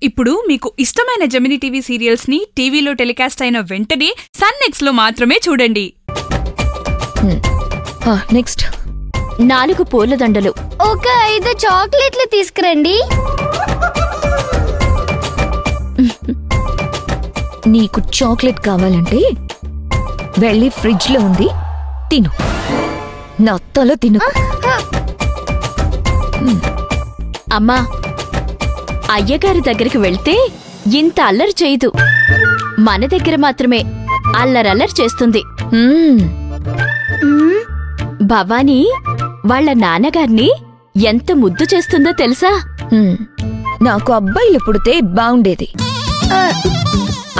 ఇప్పుడు మీకు ఇష్టమైన జెమినీ టీవీ సీరియల్స్ ని టీవీలో టెలికాస్ట్ అయిన వెంటనే సన్ నెక్స్ట్ లో మాత్రమే చూడండి. నెక్స్ట్ 4 పూలదండలు, ఒక 5 చాక్లెట్లు తీసుకురండి. నీకు చాక్లెట్ కావాలంటే వెళ్ళి ఫ్రిడ్జ్ లో ఉంది తిను, నా తల తిను. అమ్మా, అయ్యగారి దగ్గరికి వెళ్తే ఇంత అల్లరి చేయదు, మన దగ్గర మాత్రమే అల్లరల్లరి చేస్తుంది. భవానీ వాళ్ళ నాన్నగారిని ఎంత ముద్దు చేస్తుందో తెలుసా? నాకు అబ్బాయిలు పుడితే బాగుండేది.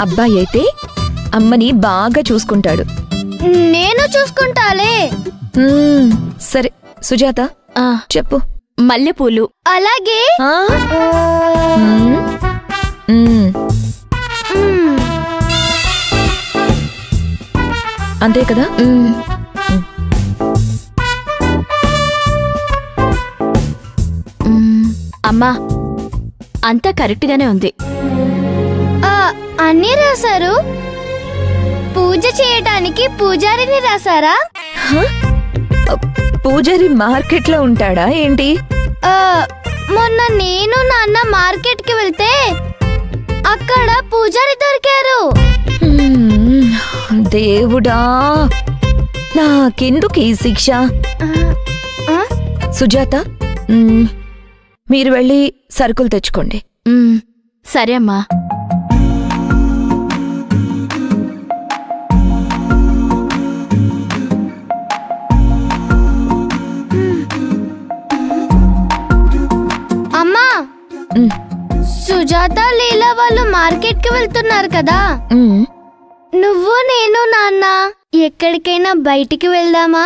అబ్బాయి అయితే అమ్మని బాగా చూసుకుంటాడు. నేను చూసుకుంటాలే. సరే సుజాత చెప్పు. మల్లెపూలు. అలాగే. అంతే కదా? అమ్మా, అంతా కరెక్ట్ గానే ఉంది. అన్నీ రాశారు. పూజ చేయటానికి పూజారిని రాశారా? పూజారి మార్కెట్ లో ఉంటాడా ఏంటి? మొన్న నేను నాన్న మార్కెట్ కి వెళ్తే అక్కడ పూజారి దొరికారు. దేవుడా, నాకెందుకు ఈ శిక్ష? సుజాత, మీరు వెళ్ళి సరుకులు తెచ్చుకోండి. సరే అమ్మా. అమ్మా, సుజాత లీలా వాళ్ళు మార్కెట్ కి వెళ్తున్నారు కదా, నువ్వు నేను నాన్న ఎక్కడికైనా బయటికి వెళ్దామా?